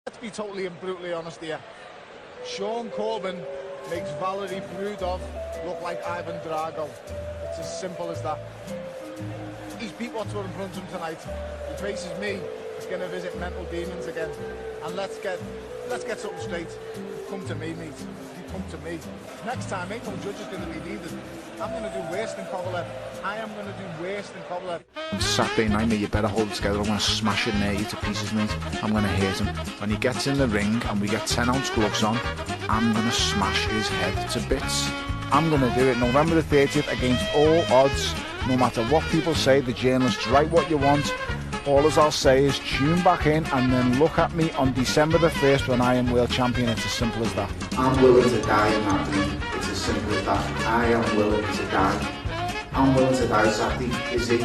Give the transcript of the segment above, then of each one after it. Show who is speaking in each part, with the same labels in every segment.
Speaker 1: Let's be totally and brutally honest here. Sean Corbin makes Valerie Brudov look like Ivan Drago. It's as simple as that. He's beat what's in front of him tonight. He faces me. He's going to visit mental demons again. And let's get something straight. Come to me, mate. You come to me. Next time, ain't no judge is going to be needed. I'm going to do worse than Kovalev. I am going to do worse than Kovalev.
Speaker 2: On Saturday night, mate, you better hold it together. I'm going to smash it near you to pieces, mate. I'm going to hit him. When he gets in the ring and we get 10-ounce gloves on, I'm going to smash his head to bits. I'm going to do it November the 30th against all odds. No matter what people say, the journalists write what you want. All as I'll say is tune back in and then look at me on December the 1st when I am world champion. It's as simple as that.
Speaker 3: I'm willing to die in that ring. It's as simple as that. I am willing to die. I'm willing to die, Zachary. Is he?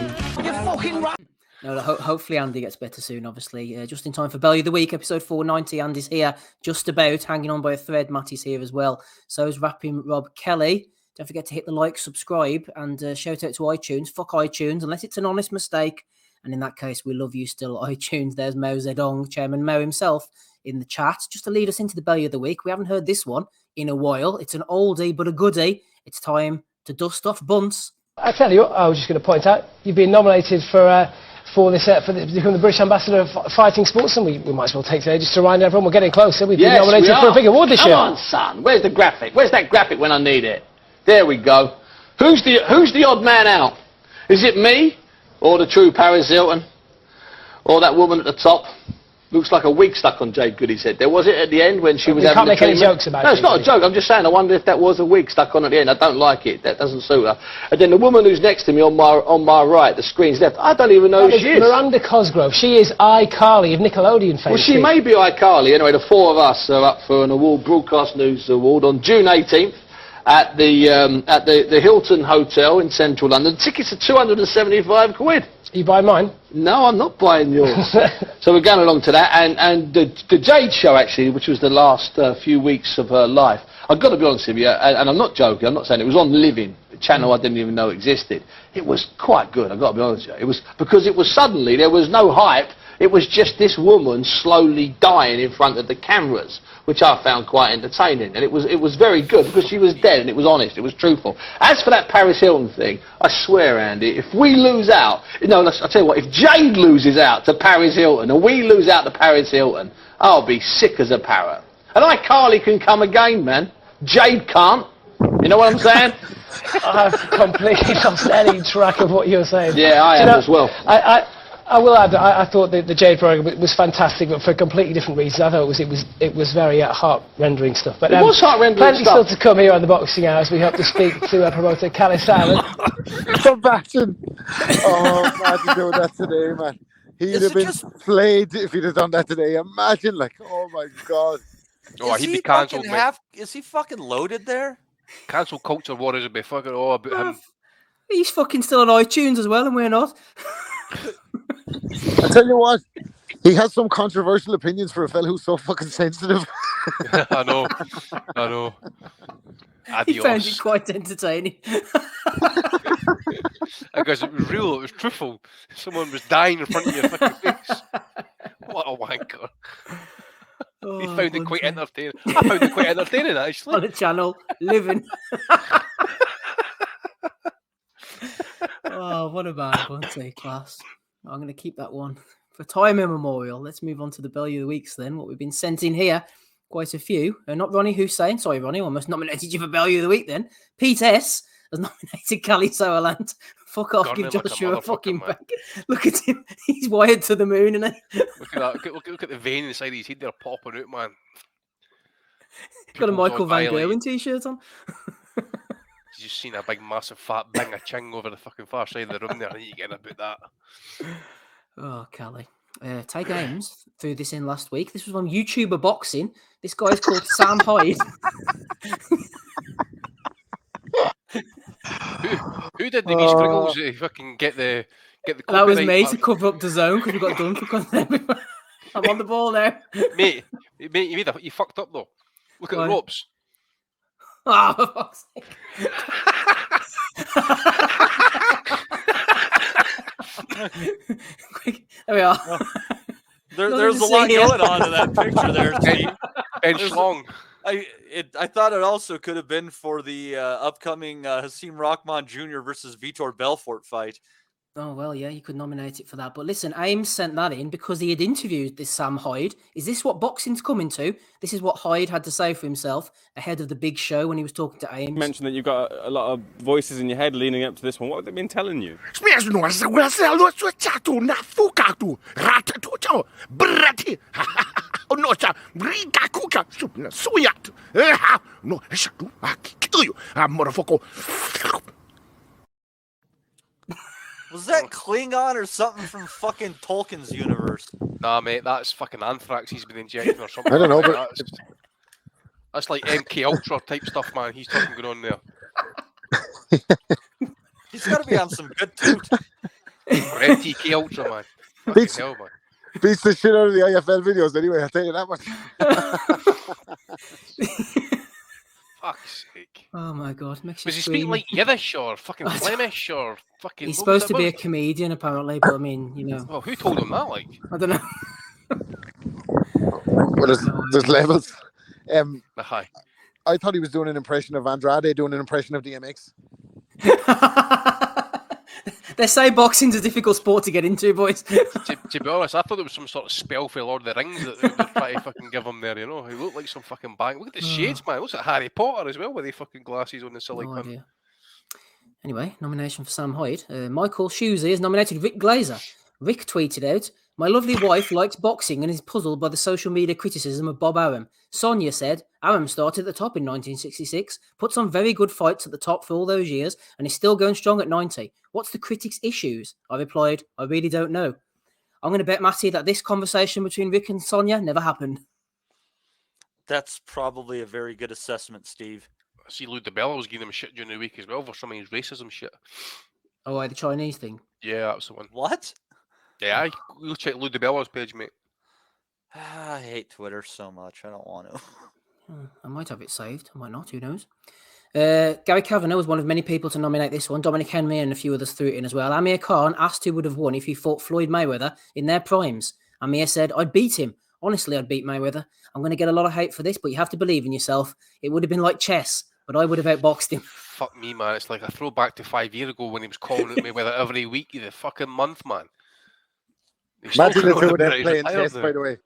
Speaker 4: You're fucking right.
Speaker 5: No, hopefully Andy gets better soon, obviously. Just in time for Bellew of the Week, episode 490. Andy's here, just about, hanging on by a thread. Matty's here as well. So is rapping Rob Kelly. Don't forget to hit the like, subscribe, and shout out to iTunes. Fuck iTunes, unless it's an honest mistake. And in that case, we love you still, iTunes. There's Mao Zedong, Chairman Mao himself, in the chat. Just to lead us into the Bellew of the Week. We haven't heard this one in a while. It's an oldie, but a goodie. It's time to dust off bunts.
Speaker 6: I tell you, I was just going to point out, you've been nominated for become the British Ambassador of Fighting Sports, and we might as well take today just to remind everyone we're getting closer. We've been nominated for a big award this year.
Speaker 7: Come on, son. Where's the graphic? Where's that graphic when I need it? There we go. Who's the odd man out? Is it me, or the true Paris Hilton, or that woman at the top? Looks like a wig stuck on Jade Goody's head. There was it at the end when she was having the treatment. You can't make any jokes about it. No, it's not a joke. I'm just saying. I wonder if that was a wig stuck on at the end. I don't like it. That doesn't suit her. And then the woman who's next to me on my right, the screen's left. I don't even know who she is.
Speaker 6: Miranda Cosgrove. She is iCarly of Nickelodeon fame.
Speaker 7: Well, she may be iCarly. Anyway, the four of us are up for an award, Broadcast News Award, on June 18th. At the Hilton Hotel in central London. Tickets are £275. Are
Speaker 6: you buying mine?
Speaker 7: No, I'm not buying yours. So we're going along to that, and the Jade show, actually, which was the last few weeks of her life, I've got to be honest with you, and I'm not joking, I'm not saying it was on Living, a channel I didn't even know existed. It was quite good, I've got to be honest with you. It was, because it was suddenly, there was no hype, it was just this woman slowly dying in front of the cameras, which I found quite entertaining. And it was very good because she was dead and it was honest, it was truthful. As for that Paris Hilton thing, I swear, Andy, if we lose out, I'll tell you what, if Jade loses out to Paris Hilton and we lose out to Paris Hilton, I'll be sick as a parrot. And iCarly can come again, man. Jade can't. You know what I'm saying?
Speaker 6: I've completely lost any track of what you're saying.
Speaker 7: Yeah, I have as well.
Speaker 6: I will add that I thought the Jade program was fantastic, but for completely different reasons. I thought it was very heart-rendering stuff. But
Speaker 7: it was heart-rendering
Speaker 6: plenty
Speaker 7: stuff.
Speaker 6: Still to come here on the Boxing Hour as we hope to speak to promoter Callie Simon.
Speaker 8: Imagine! Oh, imagine doing that today, man. He'd have been played if he'd have done that today. Imagine, oh my God.
Speaker 9: Oh, he'd be cancelled, mate. Is he fucking loaded there? Cancel culture warriors would be fucking all about him.
Speaker 5: He's fucking still on iTunes as well, and we're not.
Speaker 8: I tell you what, he has some controversial opinions for a fella who's so fucking sensitive.
Speaker 9: I know. Adios.
Speaker 5: He found it quite entertaining.
Speaker 9: Because it was real, it was truthful. Someone was dying in front of your fucking face. What a wanker.
Speaker 5: Oh,
Speaker 9: he found it quite entertaining. I found it quite entertaining, actually.
Speaker 5: On the channel, Living. Oh, what a bad Bunty class. I'm going to keep that one for time immemorial. Let's move on to the Bellew of the Weeks then. What we've been sent in here, quite a few. Not Ronnie Hussein. Sorry, Ronnie, I almost nominated you for Bellew of the Week then. Pete S has nominated Callie Sowerland. Fuck off, give Joshua a fucking back. Look at him. He's wired to the moon. And
Speaker 9: Look at that. Look at the vein inside his head. They're popping out, man.
Speaker 5: He's got a Michael Van Gerwen t-shirt on.
Speaker 9: You just seen a big, massive, fat bang of ching over the fucking far side of the room there. I need to get about that.
Speaker 5: Oh, Callie. Take aims threw this in last week. This was on YouTuber Boxing. This guy's called Sam Hyde.
Speaker 9: Who did the wee struggles to fucking get the
Speaker 5: that was me to cover up the zone because we got done for I'm on the ball now.
Speaker 9: Mate, you fucked up though. Look at the ropes.
Speaker 5: Oh, for fuck's sake. Quick, there we are.
Speaker 4: There's a lot going on in that picture there, Steve.
Speaker 9: And Schlong.
Speaker 4: I thought it also could have been for the upcoming Hasim Rahman Jr. versus Vitor Belfort fight.
Speaker 5: Oh, well, yeah, you could nominate it for that. But listen, Ames sent that in because he had interviewed this Sam Hyde. Is this what boxing's coming to? This is what Hyde had to say for himself ahead of the big show when he was talking to Ames.
Speaker 10: You mentioned that you've got a lot of voices in your head leading up to this one. What have they been telling you?
Speaker 4: Was that Klingon or something from fucking Tolkien's universe?
Speaker 9: Nah, mate, that's fucking anthrax he's been injecting or something.
Speaker 8: I don't know, but
Speaker 9: that's like MK Ultra type stuff, man. He's talking going on there.
Speaker 4: He's got to be on some good toot.
Speaker 9: MTK Ultra, man.
Speaker 8: Beats,
Speaker 9: hell, man.
Speaker 8: Beats the shit out of the IFL videos anyway, I'll tell you that much.
Speaker 9: Fuck's sake.
Speaker 5: Oh my god. Makes you
Speaker 9: Was he
Speaker 5: scream.
Speaker 9: speaking like Yiddish or fucking Flemish or fucking...
Speaker 5: He's supposed to be a comedian, apparently, but I mean, you know.
Speaker 9: Well, who told him that, like?
Speaker 5: I don't know.
Speaker 8: Well, there's levels.
Speaker 9: Hi.
Speaker 8: I thought he was doing an impression of Andrade, doing an impression of DMX.
Speaker 5: They say boxing's a difficult sport to get into, boys.
Speaker 9: to be honest, I thought there was some sort of spell for Lord of the Rings that they were trying to fucking give him there, you know? He looked like some fucking bang. Look at the shades, man. It looks like Harry Potter as well with the fucking glasses on the silly pin.
Speaker 5: Anyway, nomination for Sam Hyde. Michael Shusey has nominated Rick Glazer. Rick tweeted out, "My lovely wife likes boxing and is puzzled by the social media criticism of Bob Arum. Sonia said, Arum started at the top in 1966, puts on very good fights at the top for all those years, and is still going strong at 90. What's the critics' issues?" I replied, "I really don't know." I'm going to bet, Matty, that this conversation between Rick and Sonia never happened.
Speaker 4: That's probably a very good assessment, Steve.
Speaker 9: I see Lou DeBella was giving him shit during the week as well for some of his racism shit.
Speaker 5: Oh, the Chinese thing?
Speaker 9: Yeah, that's the one.
Speaker 4: What?
Speaker 9: Yeah, you'll check Lou DeBella's page, mate.
Speaker 4: I hate Twitter so much. I don't want to.
Speaker 5: I might have it saved. I might not. Who knows? Gary Kavanagh was one of many people to nominate this one. Dominic Henry and a few others threw it in as well. Amir Khan asked who would have won if he fought Floyd Mayweather in their primes. Amir said, "I'd beat him. Honestly, I'd beat Mayweather. I'm going to get a lot of hate for this, but you have to believe in yourself. It would have been like chess, but I would have outboxed him."
Speaker 9: Fuck me, man. It's like a throwback to 5 years ago when he was calling at Mayweather every week, the fucking month, man.
Speaker 8: Imagine the two of them playing chess, by the way.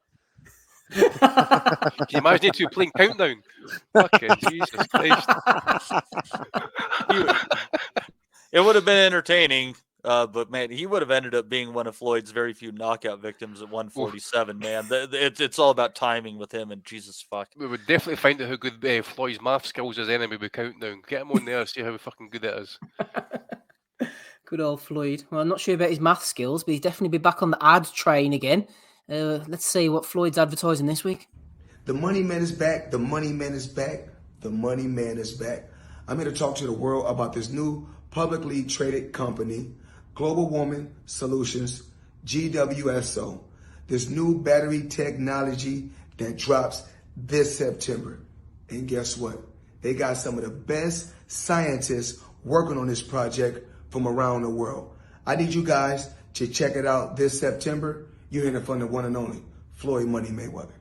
Speaker 9: Can you imagine the two playing Countdown? Fucking Jesus Christ.
Speaker 4: It would have been entertaining, but man, he would have ended up being one of Floyd's very few knockout victims at 147, man. It's all about timing with him, and Jesus fuck.
Speaker 9: We would definitely find out how good Floyd's math skills is anyway with Countdown. Get him on there and see how fucking good it is.
Speaker 5: Good old Floyd. Well, I'm not sure about his math skills, but he's definitely be back on the ad train again. Let's see what Floyd's advertising this week.
Speaker 11: The money man is back. The money man is back. The money man is back. I'm here to talk to the world about this new publicly traded company, Global Woman Solutions, GWSO. This new battery technology that drops this September. And guess what? They got some of the best scientists working on this project from around the world. I need you guys to check it out this September. You're hearing it from the one and only Floyd Money Mayweather.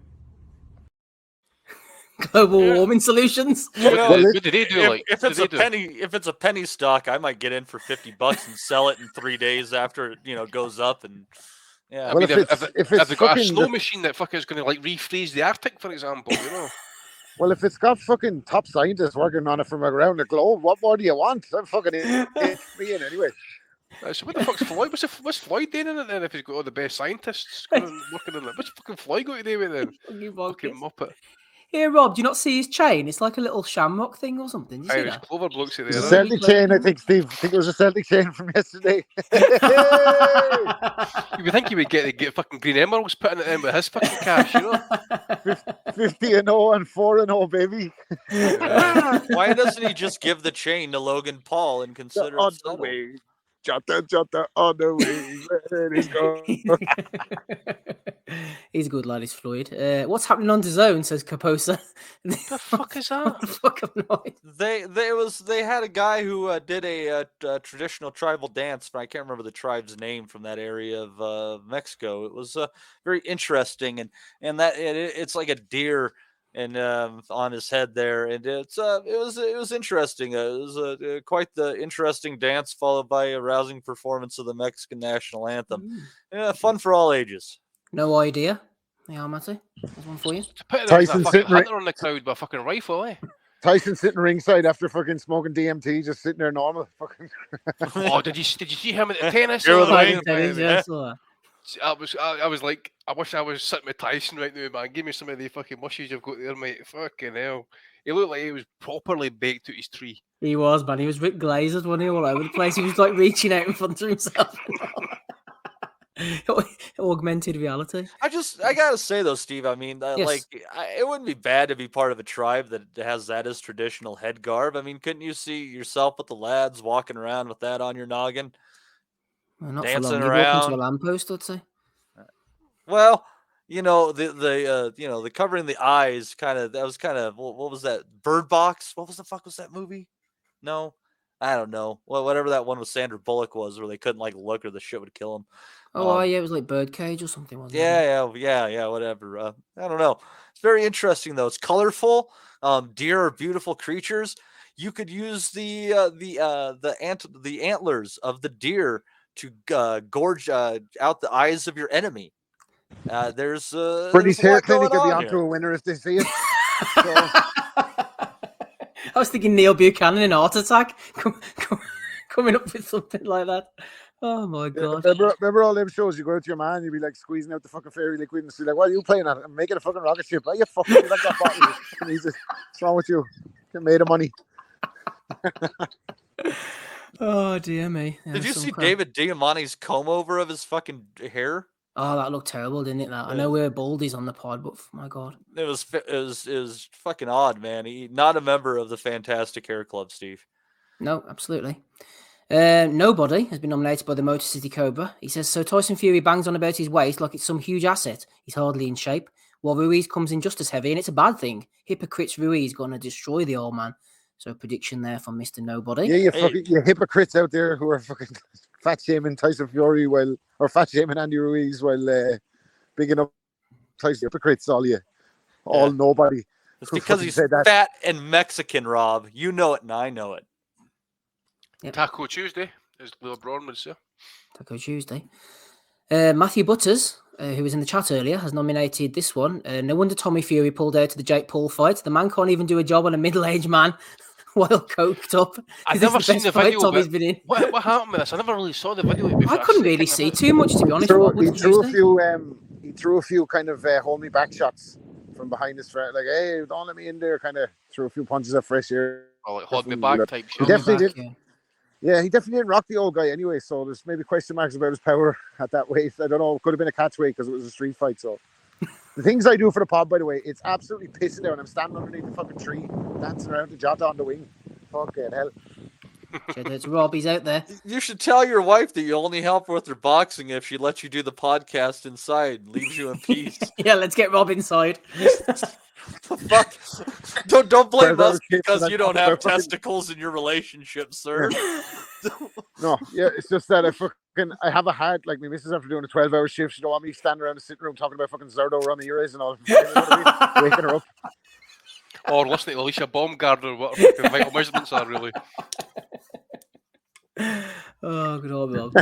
Speaker 5: Global Warming Solutions.
Speaker 4: Well, what did he do? If it's a penny stock, I might get in for $50 and sell it in 3 days after it goes up. And yeah,
Speaker 9: well, I mean, if they got a snow machine that fucking is going to like refreeze the Arctic, for example, you know.
Speaker 8: Well, if it's got fucking top scientists working on it from around the globe, what more do you want? I'm fucking in anyway.
Speaker 9: So what the fuck's Floyd? What's Floyd doing in it then if he's got all the best scientists working on it? What's fucking Floyd got to do with it then? Fucking muppet.
Speaker 5: Here, Rob, do you not see his chain? It's like a little shamrock thing or something. Do you see
Speaker 9: Irish
Speaker 5: that?
Speaker 9: Clover blokes it
Speaker 8: It's
Speaker 9: there.
Speaker 8: a Celtic chain, I think, Steve. I think it was a Celtic chain from yesterday.
Speaker 9: You would think he would get fucking green emeralds putting it in with his fucking cash, you know?
Speaker 8: 50-0 and 4-0, baby.
Speaker 4: Why doesn't he just give the chain to Logan Paul and consider it
Speaker 8: no way. Jota on the wing. Let it go.
Speaker 5: He's a good lad, is Floyd. What's happening on DAZN, says Caposa.
Speaker 9: The fuck is that?
Speaker 5: The fuck of noise.
Speaker 4: They had a guy who did a traditional tribal dance, but I can't remember the tribe's name from that area of Mexico. It was very interesting, and that it's like a deer and on his head there, and it was interesting. It was quite the interesting dance, followed by a rousing performance of the Mexican national anthem. Fun for all ages.
Speaker 5: No idea. Yeah, Matty, there's one for you.
Speaker 8: Tyson sitting
Speaker 9: on the crowd with a fucking rifle, eh?
Speaker 8: Tyson sitting ringside after fucking smoking DMT, just sitting there normal. Fucking.
Speaker 9: Oh, did you see him at the tennis? I was like, I wish I was sitting with Tyson right now, man. Give me some of the fucking mushies you've got there, mate. Fucking hell. He looked like he was properly baked out his tree.
Speaker 5: He was, man. He was Rick Glazer, wasn't he? All over the place. He was like reaching out in front of himself. Augmented reality.
Speaker 4: I gotta say though, Steve, I mean, yes. It wouldn't be bad to be part of a tribe that has that as traditional head garb. I mean, couldn't you see yourself with the lads walking around with that on your noggin?
Speaker 5: Well, not
Speaker 4: dancing
Speaker 5: for long.
Speaker 4: around.
Speaker 5: Walking to a lamppost, I'd say.
Speaker 4: Well, the covering the eyes what was that? Bird Box? What was the fuck was that movie? No, I don't know. Well, whatever that one with Sandra Bullock was, where they couldn't look or the shit would kill them.
Speaker 5: Oh, yeah, it was like Birdcage or something, wasn't it?
Speaker 4: Yeah, whatever. I don't know. It's very interesting though. It's colorful. Deer are beautiful creatures. You could use the antlers of the deer to gorge out the eyes of your enemy. There's
Speaker 8: Bernie's hair clinic could be onto a winner if they see it.
Speaker 5: I was thinking Neil Buchanan in Heart Attack coming up with something like that. Oh my god!
Speaker 8: Remember all them shows? You go out to your man, you'd be like squeezing out the fucking fairy liquid and be like, "What are you playing at? I'm making a fucking rocket ship." Are you fucking like that bottle? Jesus, what's wrong with you? Get made of money.
Speaker 5: Oh dear me!
Speaker 4: Did you see David Diamante's comb over of his fucking hair?
Speaker 5: Oh, that looked terrible, didn't it? That I know we're baldies on the pod, but my god,
Speaker 4: it was fucking odd, man. He not a member of the Fantastic Hair Club, Steve.
Speaker 5: No, absolutely. Nobody has been nominated by the Motor City Cobra. He says, so Tyson Fury bangs on about his waist like it's some huge asset. He's hardly in shape. While Ruiz comes in just as heavy, and it's a bad thing. Hypocrites Ruiz going to destroy the old man. So prediction there from Mr. Nobody.
Speaker 8: Yeah, you hypocrites out there who are fucking fat shaming Tyson Fury or fat shaming Andy Ruiz while bigging up Tyson. Hypocrites, all you. All nobody.
Speaker 4: It's because he's fat and Mexican, Rob. You know it and I know it.
Speaker 9: Yep. Taco Tuesday, as Lil Braun would say.
Speaker 5: Taco Tuesday. Matthew Butters, who was in the chat earlier, has nominated this one. No wonder Tommy Fury pulled out to the Jake Paul fight. The man can't even do a job on a middle-aged man while coked up.
Speaker 9: I've never seen the video.
Speaker 5: Tommy's been in.
Speaker 9: What happened with this? I never really saw the video.
Speaker 5: I couldn't really see too much, to be honest.
Speaker 8: He threw a few kind of hold me back shots from behind his friend, like, hey, don't let me in there. Kind of threw a few punches of fresh air.
Speaker 9: Oh, like hold me back type shit.
Speaker 8: He definitely did. Yeah, he definitely didn't rock the old guy anyway, so there's maybe question marks about his power at that weight. I don't know. It could have been a catch weight because it was a street fight. So the things I do for the pod, by the way, it's absolutely pissing down. I'm standing underneath the fucking tree, dancing around the Jota on the wing. Fucking hell.
Speaker 5: It's Robbie's out there.
Speaker 4: You should tell your wife that you only help her with her boxing if she lets you do the podcast inside and leaves you in peace.
Speaker 5: Yeah, let's get Rob inside.
Speaker 4: Fuck! Don't blame us because you don't have testicles in your relationship, sir.
Speaker 8: No, yeah, it's just that I have a heart. Like my missus after doing a 12-hour shift, she don't want me standing around the sitting room talking about fucking Zerdo Ramirez and all. Waking her up.
Speaker 9: Or listening to Alicia Baumgartner, what fucking vital measurements are really.
Speaker 5: Oh, good old Rob.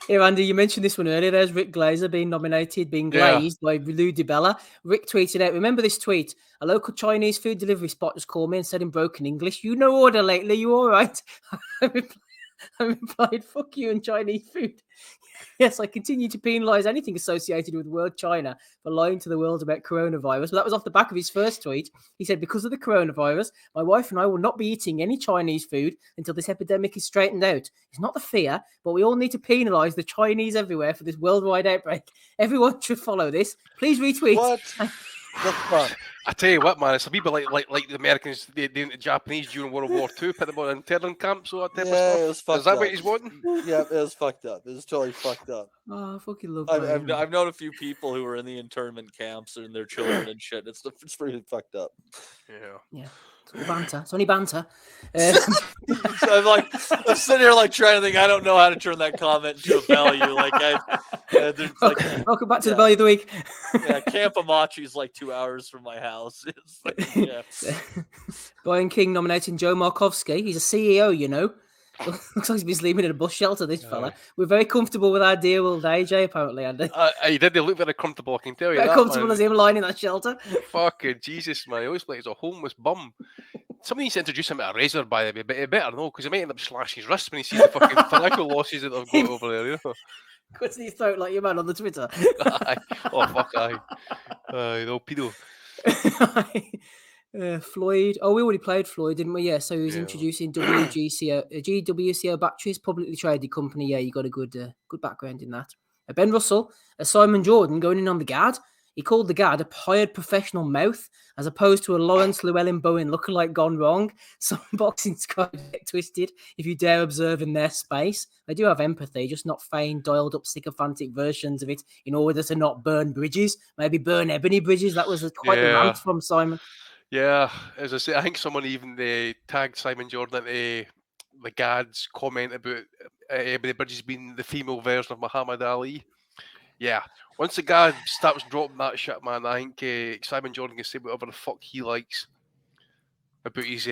Speaker 5: Hey, Andy, you mentioned this one earlier. There's Rick Glazer being nominated, being glazed by Lou DiBella. Rick tweeted out, remember this tweet? A local Chinese food delivery spot just called me and said in broken English, you no order lately, you all right? I replied, fuck you and Chinese food. Yes, I continue to penalise anything associated with World China for lying to the world about coronavirus. But that was off the back of his first tweet. He said, because of the coronavirus, my wife and I will not be eating any Chinese food until this epidemic is straightened out. It's not the fear, but we all need to penalise the Chinese everywhere for this worldwide outbreak. Everyone should follow this. Please retweet.
Speaker 8: What the fuck?
Speaker 9: I tell you what, man, it's a wee bit like the Americans doing the Japanese during World War II, put them on internment camps, all that type of stuff.
Speaker 4: It was fucked
Speaker 9: Is that
Speaker 4: up.
Speaker 9: what he's wanting?
Speaker 4: Yeah, it was fucked up. It was totally fucked up.
Speaker 5: Oh, I fucking love
Speaker 4: I've known a few people who were in the internment camps and their children and shit. It's pretty fucked up.
Speaker 5: Yeah. It's all banter. It's only banter.
Speaker 4: So I'm sitting here like trying to think. I don't know how to turn that comment into a value.
Speaker 5: Welcome back to the value of the week.
Speaker 4: Yeah, Camp Amachi's like 2 hours from my house. It's like, yeah.
Speaker 5: Brian King nominating Joe Markovsky. He's a CEO, you know. Looks like he's been sleeping in a bus shelter, this fella. We're very comfortable with our deal all day, Jay, apparently, Andy.
Speaker 9: He did look very comfortable, I can tell you.
Speaker 5: Very comfortable as him lying in that shelter.
Speaker 9: Fucking Jesus, man. He looks like he's a homeless bum. Somebody needs to introduce him to a razor, by the way, but he better know, because he might end up slashing his wrist when he sees the fucking financial losses that they've got over there, you know.
Speaker 5: Cuts in his throat like your man on the Twitter.
Speaker 9: Oh, fuck, aye. No pedo.
Speaker 5: Floyd. Oh, we already played Floyd, didn't we? Yeah. So he's introducing GWCO batteries, publicly traded company. Yeah, you got a good background in that. Ben Russell, Simon Jordan going in on the Gad. He called the Gad a hired professional mouth, as opposed to a Lawrence Llewellyn Bowen lookalike gone wrong. Some boxing scribes get twisted if you dare observe in their space. They do have empathy, just not feigned, dialed up sycophantic versions of it in order to not burn bridges. Maybe burn ebony bridges. That was quite a rant from Simon.
Speaker 9: Yeah, as I say, I think someone even tagged Simon Jordan at the Gad's comment about Ebony Bridges being the female version of Muhammad Ali. Yeah, once the Gad starts dropping that shit, man, I think Simon Jordan can say whatever the fuck he likes about his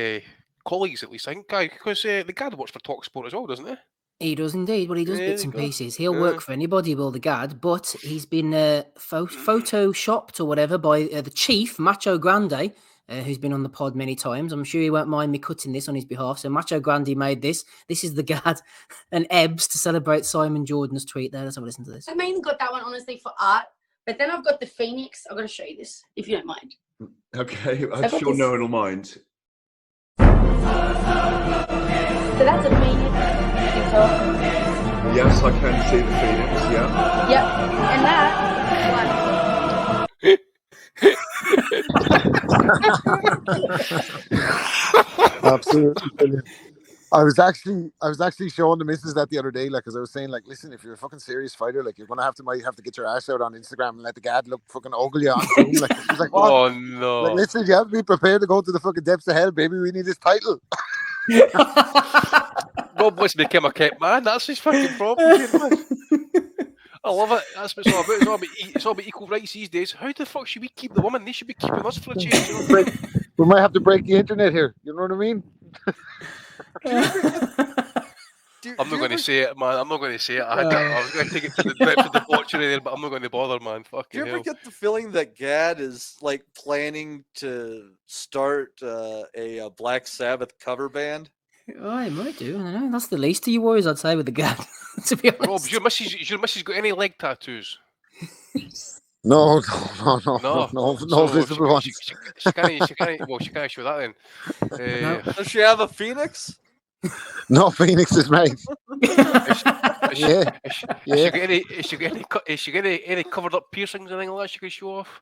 Speaker 9: colleagues, at least. I think, because the Gad works for TalkSport as well, doesn't he?
Speaker 5: He does indeed. Well, he does bits and pieces. He'll work for anybody, will the Gad, but he's been photoshopped or whatever by the chief, Macho Grande, who's been on the pod many times. I'm sure he won't mind me cutting this on his behalf. So Macho Grande made this. This is the Gad and Ebbs to celebrate Simon Jordan's tweet there. Let's have a listen to this.
Speaker 12: I mainly got that one, honestly, for art. But then I've got the Phoenix. I've got to show you this, if you don't mind.
Speaker 13: Okay, I'm sure no one will mind.
Speaker 12: So that's a Phoenix.
Speaker 13: Yes, I can see the Phoenix, yeah.
Speaker 12: Yep. And that
Speaker 8: Absolutely brilliant. I was actually showing the missus that the other day, like, because I was saying, like, listen, if you're a fucking serious fighter, like, you're gonna might have to get your ass out on Instagram and let the Gad look fucking ugly on Zoom. Like, she's like, what?
Speaker 9: Oh no!
Speaker 8: Like, listen, you have to be prepared to go to the fucking depths of hell, baby. We need this title.
Speaker 9: Rob wants to become a kept man. That's his fucking problem. I love it. That's what it's all about. It's all about equal rights these days. How the fuck should we keep the women? They should be keeping us for a change. You know?
Speaker 8: We might have to break the internet here. You know what I mean?
Speaker 9: I'm not going to say it, man. I'm not going to say it. I was going to take it to the depth of the debauchery there, but I'm not going to bother, man. Fucking
Speaker 4: Do you ever get the feeling that Gad is like planning to start a Black Sabbath cover band?
Speaker 5: Oh, I might do. I don't know. That's the least of your worries, I'd say, with the Gad. To be honest.
Speaker 9: Rob, your missus got any leg tattoos?
Speaker 8: No,
Speaker 9: So
Speaker 8: visible ones.
Speaker 9: She can't show that then.
Speaker 4: Does she have a phoenix?
Speaker 8: No phoenixes, mate.
Speaker 9: Is she got any covered up piercings or anything like that she can show off?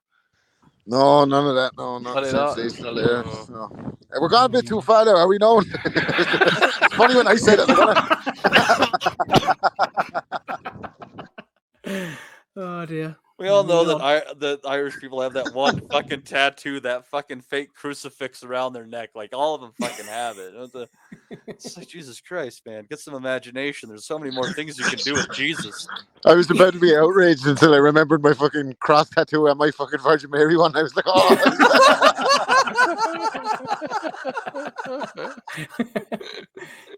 Speaker 8: No, none of that. No, not sensational there. No. We're going a bit too far there, are we known? It's funny when I said
Speaker 5: it. Oh dear.
Speaker 4: We all know that Irish people have that one fucking tattoo, that fucking fake crucifix around their neck. Like, all of them fucking have it. It's like, Jesus Christ, man. Get some imagination. There's so many more things you can do with Jesus.
Speaker 8: I was about to be outraged until I remembered my fucking cross tattoo and my fucking Virgin Mary one. I was like, oh.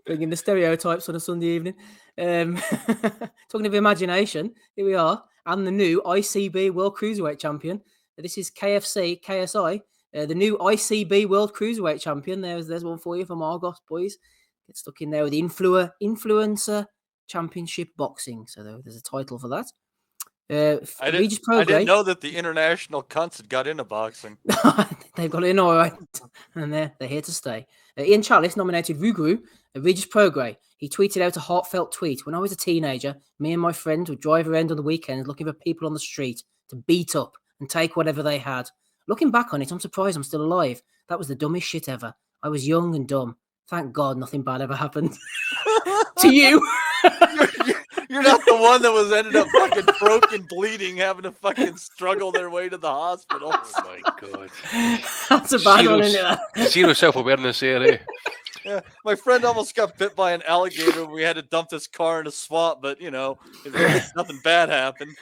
Speaker 5: Bringing the stereotypes on a Sunday evening. Talking of imagination, here we are. And the new ICB World Cruiserweight Champion. This is KSI, the new ICB World Cruiserweight Champion. There's one for you from Argos, boys. Get stuck in there with the Influencer Championship Boxing. So there's a title for that.
Speaker 4: I didn't know that the international cunts had got into boxing.
Speaker 5: They've got in all right, and they're here to stay. Ian Chalice nominated Ruguru, Regis Prograis. He tweeted out a heartfelt tweet. When I was a teenager, me and my friends would drive around on the weekends looking for people on the street to beat up and take whatever they had. Looking back on it, I'm surprised I'm still alive. That was the dumbest shit ever. I was young and dumb. Thank God nothing bad ever happened to you.
Speaker 4: You're not the one that was ended up fucking broken, bleeding, having to fucking struggle their way to the hospital.
Speaker 9: Oh my God.
Speaker 5: That's a bad one, isn't it?
Speaker 9: Zero self-awareness there, eh?
Speaker 4: Yeah, my friend almost got bit by an alligator when we had to dump his car in a swamp, but nothing bad happened.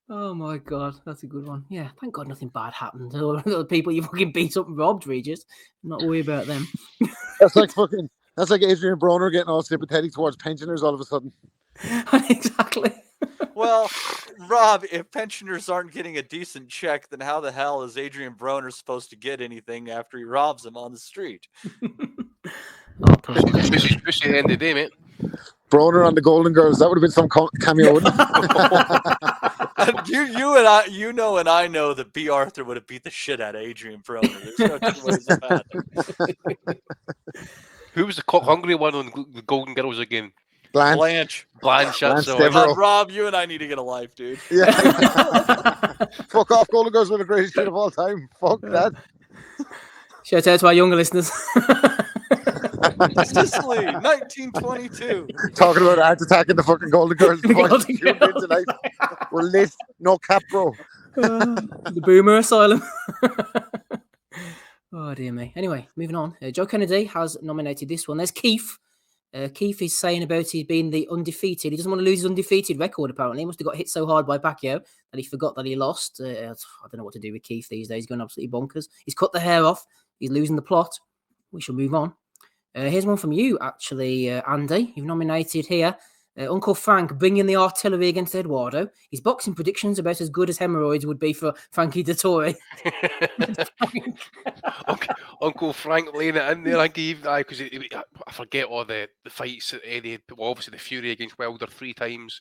Speaker 5: Oh my God, that's a good one. Yeah, thank God nothing bad happened. The people you fucking beat up and robbed, Regis. Not worry about them.
Speaker 8: That's like Adrian Broner getting all sympathetic towards pensioners all of a sudden.
Speaker 5: Exactly.
Speaker 4: Well, Rob, if pensioners aren't getting a decent check, then how the hell is Adrian Broner supposed to get anything after he robs them on the street?
Speaker 9: Especially at the end of the day, mate.
Speaker 8: Broner on the Golden Girls, that would have been some cameo, wouldn't it?
Speaker 4: And I know that B. Arthur would have beat the shit out of Adrian Broner. There's no two ways about it.
Speaker 9: Who was the cock hungry one on the Golden Girls again?
Speaker 4: Blanche.
Speaker 9: Rob,
Speaker 4: you and I need to get a life, dude.
Speaker 8: Yeah. Fuck off, Golden Girls were the greatest shit of all time. Fuck that.
Speaker 5: Shout out to our younger listeners.
Speaker 4: Sicily, 1922.
Speaker 8: Talking about heart attack in the fucking Golden Girls. Tonight. We're lit. No cap, bro.
Speaker 5: The Boomer Asylum. Oh, dear me. Anyway, moving on. Joe Kennedy has nominated this one. There's Keith. Keith is saying about he being the undefeated. He doesn't want to lose his undefeated record, apparently. He must have got hit so hard by Pacquiao that he forgot that he lost. I don't know what to do with Keith these days. He's going absolutely bonkers. He's cut the hair off. He's losing the plot. We shall move on. Here's one from you, actually, Andy. You've nominated here Uncle Frank bringing the artillery against Eduardo. His boxing predictions about as good as hemorrhoids would be for Frankie Dettori.
Speaker 9: Uncle Frank laying it in there. I gave because I forget all the fights that Eddie. Well, obviously the Fury against Wilder 3 times.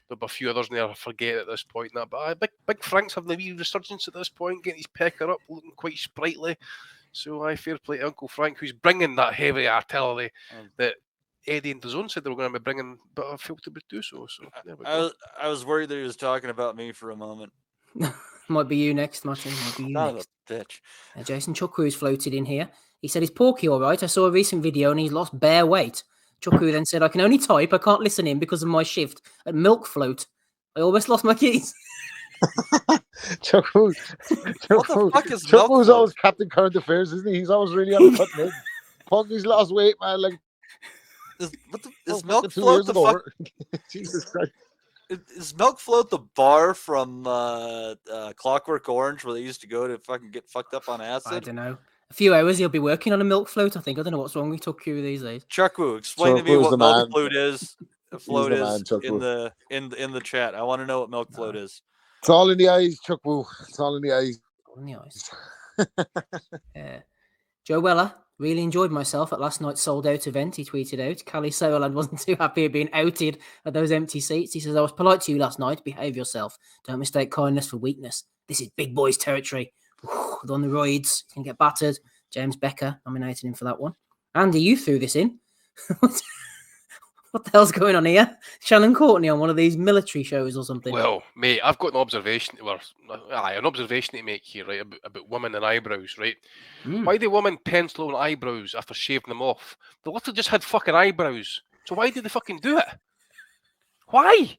Speaker 9: There'll be a few others in there I forget at this point. But big Frank's having a wee resurgence at this point, getting his pecker up, looking quite sprightly. So I fair play to Uncle Frank, who's bringing that heavy artillery that Eddie and DAZN said they were going to be bringing, but I failed to do so. So there we go.
Speaker 4: I was worried that he was talking about me for a moment.
Speaker 5: Might be you next, Martin. Might be you next.
Speaker 4: Bitch.
Speaker 5: Jason Chukwu's floated in here. He said, "Is Porky all right? I saw a recent video and he's lost bare weight." Chukwu then said, "I can only type. I can't listen in because of my shift at Milk Float. I almost lost my keys."
Speaker 8: Chukwu.
Speaker 4: What the fuck is
Speaker 8: Chukwu's always Captain Current Affairs, isn't he? He's always really on the cutting edge. Porky's lost weight, man. Like,
Speaker 4: is Milk Float the fuck?
Speaker 8: Jesus Christ.
Speaker 4: Is Milk Float the bar from Clockwork Orange where they used to go to fucking get fucked up on acid?
Speaker 5: I don't know. A few hours he'll be working on a milk float, I think. I don't know what's wrong with Chukwu these days.
Speaker 4: Chukwu, explain to me what milk float is. Float is in the chat. I want to know what milk float is.
Speaker 8: It's all in the eyes, Chukwu. It's all in the eyes.
Speaker 5: All in the eyes. Joe Weller, really enjoyed myself at last night's sold-out event, he tweeted out. Callie Sutherland wasn't too happy at being outed at those empty seats. He says, "I was polite to you last night. Behave yourself. Don't mistake kindness for weakness. This is big boys territory. On the roids, can get battered." James Becker nominated him for that one. Andy, you threw this in. What the hell's going on here? Shannon Courtney on one of these military shows or something?
Speaker 9: Well, mate, I've got an observation to make here, right, about women and eyebrows, right? Why do women pencil on eyebrows after shaving them off? They literally just had fucking eyebrows. So why did they fucking do it? Why?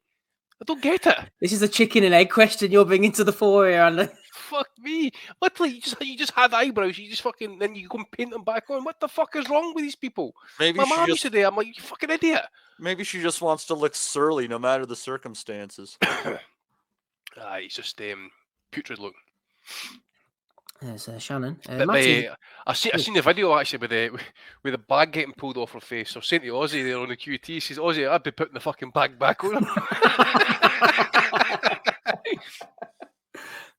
Speaker 9: I don't get it.
Speaker 5: This is a chicken and egg question you're bringing to the fore here, Andy.
Speaker 9: Fuck me. Literally, you just had eyebrows. You just fucking, then you go and paint them back on. What the fuck is wrong with these people?
Speaker 4: Maybe
Speaker 9: my mom used to do. I'm like, you fucking idiot.
Speaker 4: Maybe she just wants to look surly no matter the circumstances.
Speaker 9: It's just putrid look.
Speaker 5: There's Shannon.
Speaker 9: I've seen the video actually with the bag getting pulled off her face. I was saying to Ozzy there on the QT, he says, "Ozzy, I'd be putting the fucking bag back on."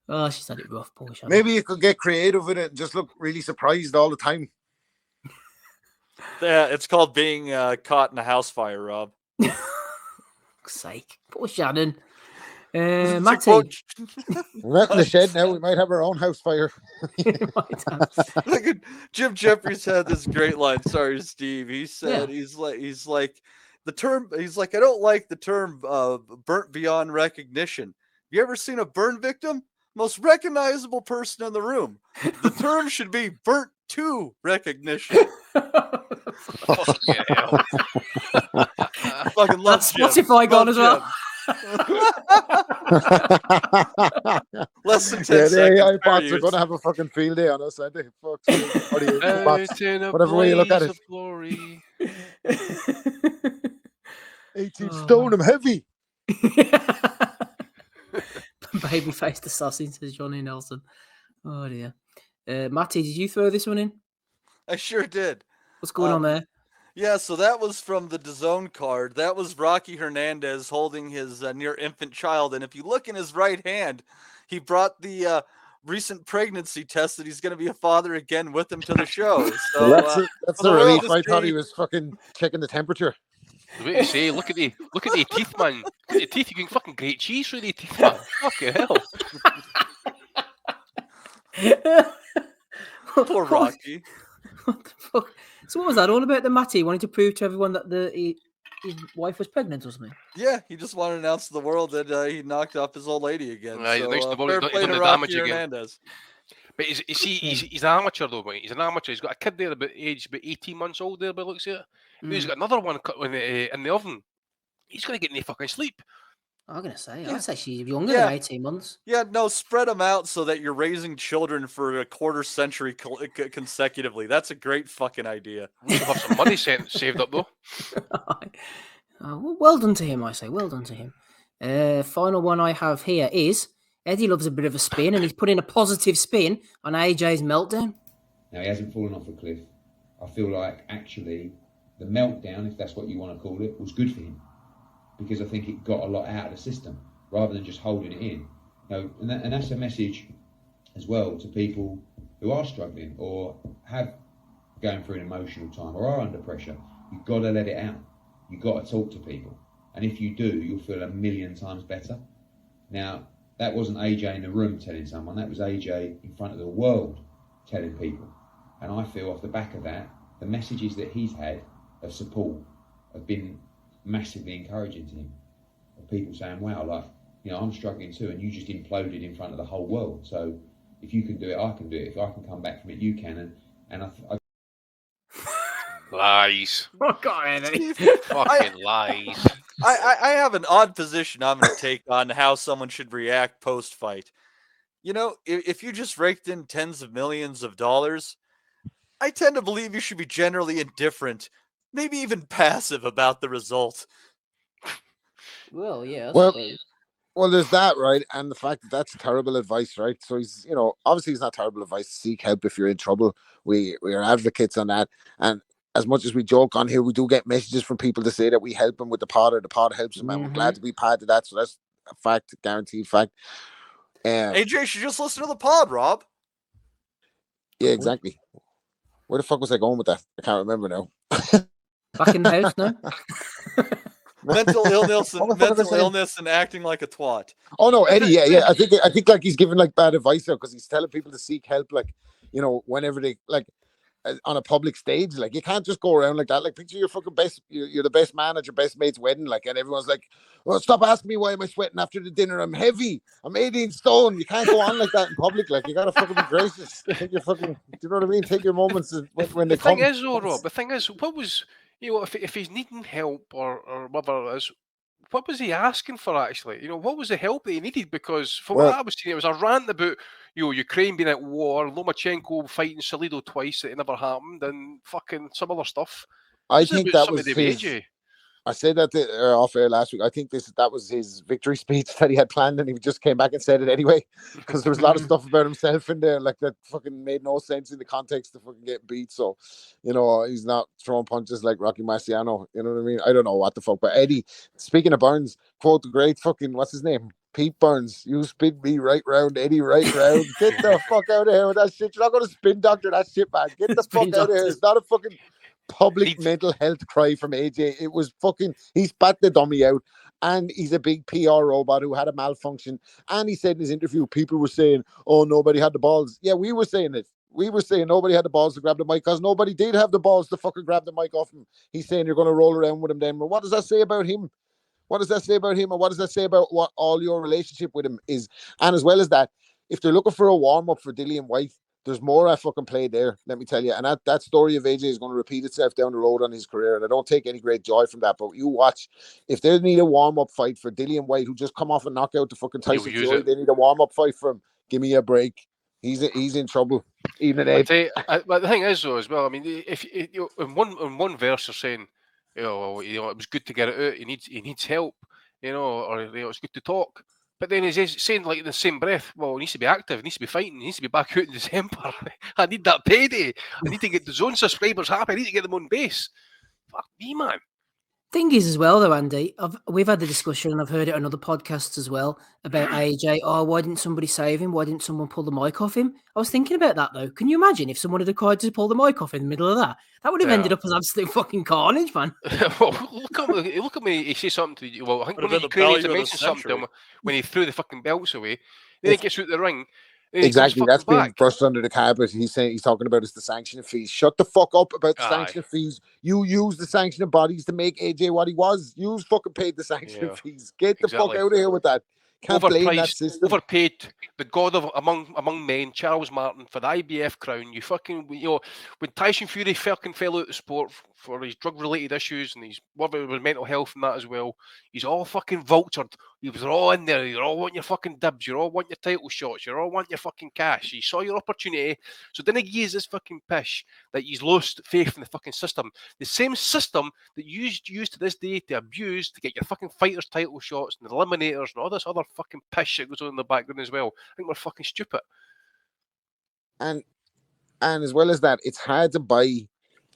Speaker 5: Oh, she's had it rough, poor Shannon.
Speaker 8: Maybe you could get creative with it and just look really surprised all the time.
Speaker 4: Yeah, it's called being caught in a house fire, Rob.
Speaker 5: For sake, poor Shannon. Matty.
Speaker 8: We're out in the shed now. We might have our own house fire.
Speaker 4: Look at Jim Jeffries had this great line. Sorry, Steve. He said he's like the term. He's like, I don't like the term burnt beyond recognition. You ever seen a burn victim? most recognizable person in the room. The term should be burnt to recognition.
Speaker 9: Fucking hell.
Speaker 4: Fucking love
Speaker 5: That's
Speaker 4: Jim.
Speaker 5: Spotify gone as well.
Speaker 4: Less than 10
Speaker 8: Yeah, the
Speaker 4: seconds.
Speaker 8: AI
Speaker 4: fair
Speaker 8: bots are
Speaker 4: use.
Speaker 8: going to have a fucking field day on us, aren't they? Fuck's sake. Or the AI bots.
Speaker 9: Out in a
Speaker 8: Whatever way you look at
Speaker 9: blaze
Speaker 8: it.
Speaker 9: of glory.
Speaker 8: 18
Speaker 5: Oh,
Speaker 8: stone, I'm heavy.
Speaker 5: Babyface assassin, says Johnny Nelson. Oh dear. Matty, did you throw this one in?
Speaker 4: I sure did.
Speaker 5: What's going on there?
Speaker 4: Yeah, so that was from the DAZN card. That was Rocky Hernandez holding his near infant child. And if you look in his right hand, he brought the recent pregnancy test that he's going to be a father again with him to the show. So
Speaker 8: Well, that's
Speaker 4: for
Speaker 8: the
Speaker 4: world
Speaker 8: relief.
Speaker 4: to
Speaker 8: I thought
Speaker 4: see-
Speaker 8: he was fucking checking the temperature.
Speaker 9: What to say? Look at the teeth, man. Look at the teeth. You can fucking grate cheese through the teeth, man. Fucking hell.
Speaker 4: Poor Rocky.
Speaker 5: What the fuck? So what was that all about? The Matty wanting to prove to everyone that his wife was pregnant or something?
Speaker 4: Yeah, he just wanted to announce to the world that he knocked off his old lady again.
Speaker 9: Right,
Speaker 4: So,
Speaker 9: nice to know
Speaker 4: fair
Speaker 9: he's
Speaker 4: play
Speaker 9: done
Speaker 4: to
Speaker 9: the
Speaker 4: Rocky
Speaker 9: damage again.
Speaker 4: Hernandez.
Speaker 9: But he's an amateur though, mate. He's an amateur. He's got a kid there about 18 months old there, but looks at it. He's got another one cut in the oven. He's gonna get any fucking sleep.
Speaker 5: I'm gonna say,
Speaker 4: Yeah.
Speaker 5: I'd say she's younger
Speaker 4: Yeah.
Speaker 5: than 18 months.
Speaker 4: Yeah, no, spread them out so that you're raising children for a quarter century consecutively. That's a great fucking idea.
Speaker 9: We should have some money saved up though.
Speaker 5: Well done to him, I say. Well done to him. Final one I have here is Eddie loves a bit of a spin, and he's put in a positive spin on AJ's meltdown.
Speaker 14: Now, he hasn't fallen off a cliff. I feel like actually the meltdown, if that's what you want to call it, was good for him, because I think it got a lot out of the system rather than just holding it in. And that's a message as well to people who are struggling or have going through an emotional time or are under pressure. You've got to let it out. You've got to talk to people. And if you do, you'll feel a million times better. Now, that wasn't AJ in the room telling someone. That was AJ in front of the world telling people. And I feel off the back of that, the messages that he's had of support have been massively encouraging to him. Of people saying, wow, like, I'm struggling too, and you just imploded in front of the whole world. So if you can do it, I can do it. If I can come back from it, you can. And I
Speaker 9: Lies.
Speaker 5: Oh, God,
Speaker 9: fucking lies.
Speaker 4: I have an odd position I'm going to take on how someone should react post-fight. If you just raked in tens of millions of dollars, I tend to believe you should be generally indifferent, maybe even passive about the result.
Speaker 5: Well, yeah.
Speaker 8: Well, there's that, right? And the fact that that's terrible advice, right? So he's, obviously it's not terrible advice. Seek help if you're in trouble. We are advocates on that. And as much as we joke on here, we do get messages from people to say that we help them with the pod or the pod helps them. And we're glad to be part of that. So that's a fact, guaranteed fact.
Speaker 4: AJ should just listen to the pod, Rob.
Speaker 8: Yeah, exactly. Where the fuck was I going with that? I can't remember now.
Speaker 5: Back in the house now?
Speaker 4: Mental illness and acting like a twat.
Speaker 8: Oh no, Eddie, yeah. I think like he's giving like bad advice though, because he's telling people to seek help, like, whenever they like on a public stage. Like, you can't just go around like that. Like, picture you're the best man at your best mate's wedding, like, and everyone's like, well, stop asking me why am I sweating after the dinner. I'm heavy. I'm 18 stone. You can't go on like that in public. Like, you gotta fucking be gracious. Take your fucking, do you know what I mean? Take your moments when they come.
Speaker 9: The thing is though, Rob, the thing is, what was, if he's needing help or whatever it is, what was he asking for actually? What was the help that he needed? Because from what I was seeing, it was a rant about, Ukraine being at war, Lomachenko fighting Salido twice that it never happened, and fucking some other stuff.
Speaker 8: I think that was his. I said that off air last week. I think that was his victory speech that he had planned, and he just came back and said it anyway, because there was a lot of stuff about himself in there, like, that fucking made no sense in the context of fucking getting beat. So, he's not throwing punches like Rocky Marciano. You know what I mean? I don't know what the fuck. But Eddie, speaking of Burns, quote the great fucking, what's his name? Pete Burns. You spin me right round, Eddie, right round. Get the fuck out of here with that shit. You're not going to spin doctor that shit, man. Get the fuck out of here. It's not a fucking public mental health cry from AJ. It was fucking, he spat the dummy out, and he's a big PR robot who had a malfunction. And he said in his interview, people were saying, oh, nobody had the balls. Yeah, we were saying it. We were saying nobody had the balls to grab the mic, because nobody did have the balls to fucking grab the mic off him. He's saying you're going to roll around with him then. Well, what does that say about him? What does that say about him? And what does that say about what all your relationship with him is? And as well as that, if they're looking for a warm-up for Dillian White, there's more I fucking play there, let me tell you. And that story of AJ is going to repeat itself down the road on his career, and I don't take any great joy from that. But you watch, if they need a warm-up fight for Dillian White, who just come off and knock out the fucking Tyson Fury, they need a warm-up fight for him. Give me a break. He's in trouble. Even at
Speaker 9: but the thing is, though, as well, I mean, if you in one verse you're saying, it was good to get it out. He needs help, or it's good to talk. But then he's saying, like, in the same breath, well, he needs to be active, he needs to be fighting, he needs to be back out in December. I need that payday. I need to get the zone subscribers happy. I need to get them on base. Fuck me, man.
Speaker 5: Thing is, as well, though, Andy, we've had the discussion, and I've heard it on other podcasts as well, about AJ. Oh, why didn't somebody save him? Why didn't someone pull the mic off him? I was thinking about that, though. Can you imagine if someone had tried to pull the mic off in the middle of that? That would have ended up as absolute fucking carnage, man.
Speaker 9: Well, look at me. He says something to you. Well, I think one of the Ukrainians mentioned something to him when he threw the fucking belts away. Then he gets out the ring.
Speaker 8: Exactly, that's been brushed under the carpet. He's talking about the sanctioning fees. Shut the fuck up about the sanctioning fees. You use the sanctioning bodies to make AJ what he was. You fucking paid the sanctioning fees. Get the fuck out of here with that. Can't blame that system.
Speaker 9: Overpaid the god of among men, Charles Martin, for the IBF crown. You fucking, when Tyson Fury fucking fell out of sport for his drug-related issues and he's worried with mental health and that as well, he's all fucking vultured. He was all in there. You all want your fucking dibs. You all want your title shots. You all want your fucking cash. You saw your opportunity. So then he gives this fucking pish that he's lost faith in the fucking system. The same system that you use to this day to abuse to get your fucking fighters title shots and the eliminators and all this other fucking pish that goes on in the background as well. I think we're fucking stupid.
Speaker 8: And as well as that, it's hard to buy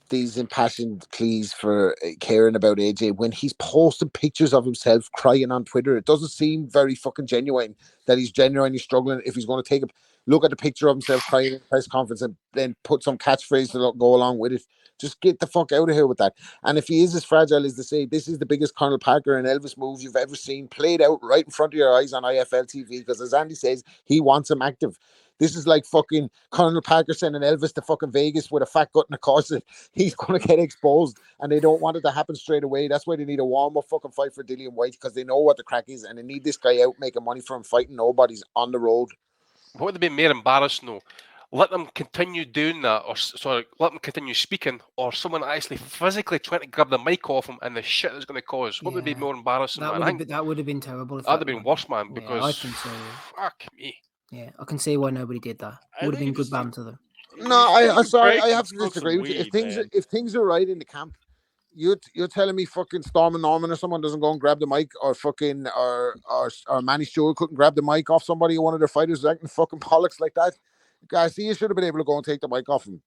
Speaker 8: these impassioned pleas for caring about AJ when he's posting pictures of himself crying on Twitter. It doesn't seem very fucking genuine that he's genuinely struggling. If he's going to take a look at the picture of himself crying in a press conference and then put some catchphrase to go along with it, just get the fuck out of here with that. And if he is as fragile as they say, this is the biggest Colonel Parker and Elvis move you've ever seen played out right in front of your eyes on IFL TV, because as Andy says, he wants him active. This is like fucking Colonel Parker sending Elvis to fucking Vegas with a fat gut and a corset. He's going to get exposed, and they don't want it to happen straight away. That's why they need a warm-up fucking fight for Dillian White, because they know what the crack is, and they need this guy out making money from fighting nobodies on the road.
Speaker 9: What would be more embarrassing, though? Let them continue doing that, or let them continue speaking, or someone actually physically trying to grab the mic off him and the shit that's going to cause. What would be more embarrassing, man?
Speaker 5: That would have been terrible.
Speaker 9: That would have been worse, man, because
Speaker 5: I think so.
Speaker 9: Fuck me.
Speaker 5: Yeah, I can see why nobody did that. It would have been good banter, though.
Speaker 8: No, I'm sorry, I have to disagree with you. If things are right in the camp, you're telling me fucking Storm and Norman or someone doesn't go and grab the mic, or fucking or Manny Stewart couldn't grab the mic off somebody, one of their fighters acting fucking bollocks like that. Garcia should have been able to go and take the mic off him.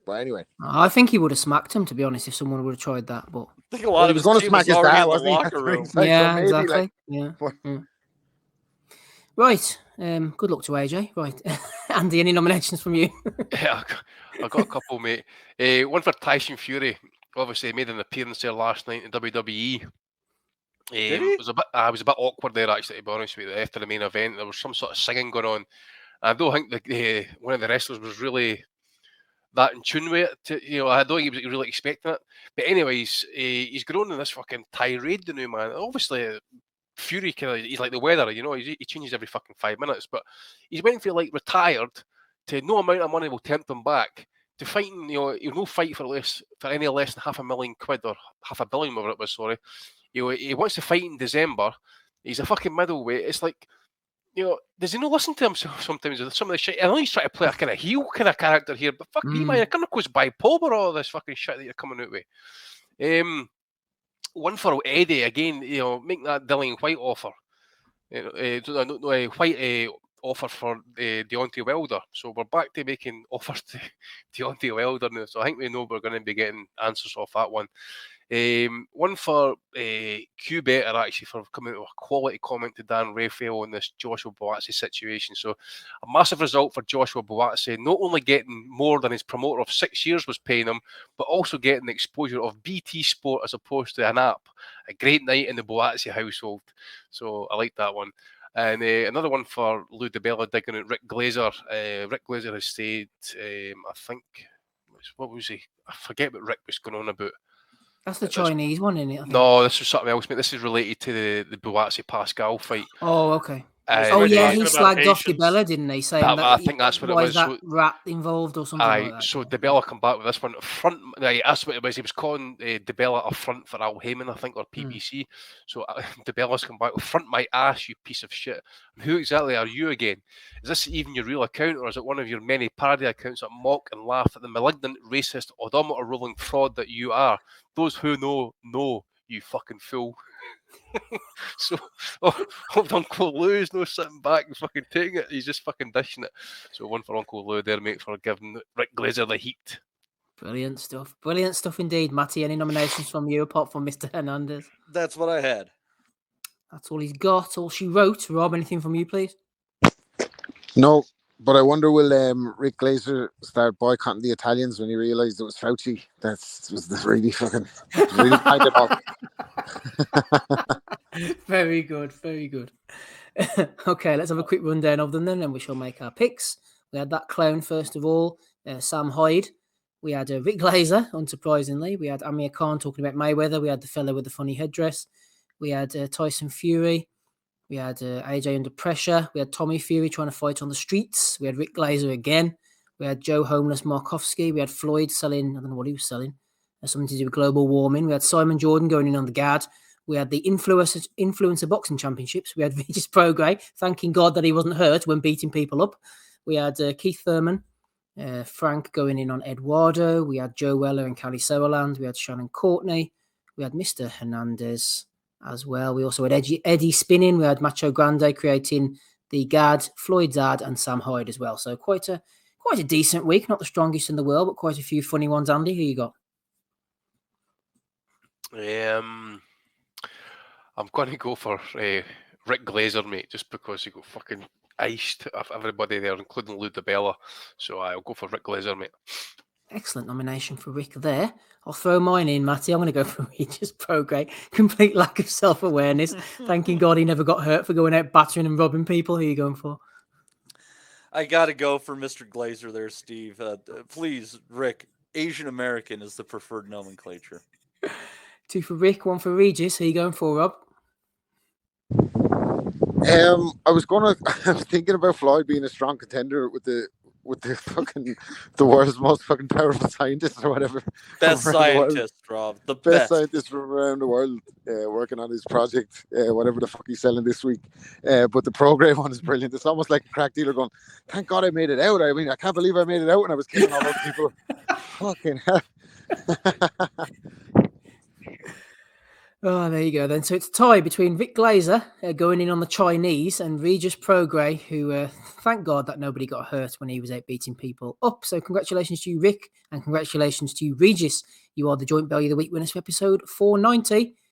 Speaker 8: But anyway,
Speaker 5: I think he would have smacked him, to be honest, if someone would have tried that. But
Speaker 4: I think a lot of
Speaker 8: he was going to smack his dad, wasn't he?
Speaker 5: Yeah, exactly. Yeah. Right. Good luck to AJ. Right. Andy, any nominations from you?
Speaker 9: Yeah, I got a couple, mate. One for Tyson Fury. Obviously, he made an appearance there last night in WWE. It was a bit awkward there, actually, to be honest with you. After the main event, there was some sort of singing going on. I don't think one of the wrestlers was really that in tune with it. I don't think he was really expecting it. But anyways, he's grown in this fucking tirade, the new man. Obviously, Fury he's like the weather, he changes every fucking 5 minutes. But he's went from like retired to no amount of money will tempt him back to fighting. He'll no fight for any less than £500,000 or £500 million, whatever it was. Sorry, he wants to fight in December. He's a fucking middleweight. It's like, does he not listen to himself sometimes with some of the shit? I know he's trying to play a kind of heel kind of character here, but fuck me, man, you're kind of goes bipolar, all this fucking shit that you're coming out with. One for Eddie again, make that Dillian White offer. White offer for Deontay Wilder. So we're back to making offers to Deontay Wilder now. So I think we know we're going to be getting answers off that one. One for Q Better, actually, for coming with a quality comment to Dan Raphael on this Joshua Buatsi situation. So a massive result for Joshua Buatsi, not only getting more than his promoter of 6 years was paying him, but also getting the exposure of BT Sport as opposed to an app. A great night in the Buatsi household. So I like that one. And another one for Lou DiBella digging at Rick Glazer. Rick Glazer has said, I think, what was he? I forget what Rick was going on about.
Speaker 5: That's the Chinese one, isn't it?
Speaker 9: No, this was something else, mate. This is related to the Buatsi Pascal fight.
Speaker 5: Oh, okay. Oh yeah, he
Speaker 9: talking about
Speaker 5: slagged off
Speaker 9: Asians.
Speaker 5: DeBella, didn't he? Saying that
Speaker 9: I think that's what it
Speaker 5: why
Speaker 9: was.
Speaker 5: is that
Speaker 9: So-
Speaker 5: rat involved or something like that?
Speaker 9: So DeBella come back with this one front. Right, that's what it was. He was calling DeBella a front for Al Heyman, I think, or PBC. So DeBella's come back with front my ass, you piece of shit. Who exactly are you again? Is this even your real account, or is it one of your many parody accounts that mock and laugh at the malignant, racist, odometer rolling fraud that you are? Those who know, you fucking fool. So, Uncle Lou's no sitting back and fucking taking it. He's just fucking dishing it. So one for Uncle Lou there, mate, for giving Rick Glazer the heat.
Speaker 5: Brilliant stuff. Brilliant stuff indeed, Matty. Any nominations from you apart from Mr. Hernandez?
Speaker 4: That's what I had.
Speaker 5: That's all he's got. All she wrote. Rob, anything from you, please?
Speaker 8: No, but I wonder will Rick Glazer start boycotting the Italians when he realised it was Fauci? That was really fucking really kind of off.
Speaker 5: Very good, very good. Okay, let's have a quick rundown of them then, and we shall make our picks. We had that clown first of all, Sam Hyde. We had Rick Glazer, unsurprisingly. We had Amir Khan talking about Mayweather. We had the fellow with the funny headdress. We had Tyson Fury. We had AJ under pressure. We had Tommy Fury trying to fight on the streets. We had Rick Glazer again. We had Joe Homeless Markovsky. We had Floyd selling, I don't know what he was selling, something to do with global warming. We had Simon Jordan going in on the guard. We had the influencer boxing championships. We had Regis Prograis, thanking God that he wasn't hurt when beating people up. We had Keith Thurman, Frank going in on Eduardo. We had Joe Weller and Callie Sutherland. We had Shannon Courtney. We had Mr. Hernandez as well. We also had Eddie spinning. We had Macho Grande creating the guard, Floyd Zad, and Sam Hyde as well. So quite a decent week. Not the strongest in the world, but quite a few funny ones. Andy, who you got?
Speaker 9: I'm going to go for Rick Glazer, mate, just because he got fucking iced of everybody there, including Lou DeBella. So I'll go for Rick Glazer, mate.
Speaker 5: Excellent nomination for Rick there. I'll throw mine in, Matty. I'm going to go for Regis Prograis. Complete lack of self-awareness. Thanking God he never got hurt for going out battering and robbing people. Who are you going for?
Speaker 4: I got to go for Mr. Glazer there, Steve. Please, Rick, Asian American is the preferred nomenclature.
Speaker 5: 2 for Rick, 1 for Regis. Who are you going for, Rob?
Speaker 8: I was thinking about Floyd being a strong contender with the fucking the world's most fucking powerful scientist or whatever.
Speaker 4: Best scientist, Rob. The best
Speaker 8: scientist from around the world working on his project, whatever the fuck he's selling this week. But the Prograis one is brilliant. It's almost like a crack dealer going, "Thank God I made it out. I mean, I can't believe I made it out when I was killing all those people." Fucking hell.
Speaker 5: Oh, there you go then. So it's a tie between Rick Glazer going in on the Chinese and Regis Prograis, who thank God that nobody got hurt when he was out beating people up. So congratulations to you, Rick, and congratulations to you, Regis. You are the joint Bellew of the Week winners for episode 490.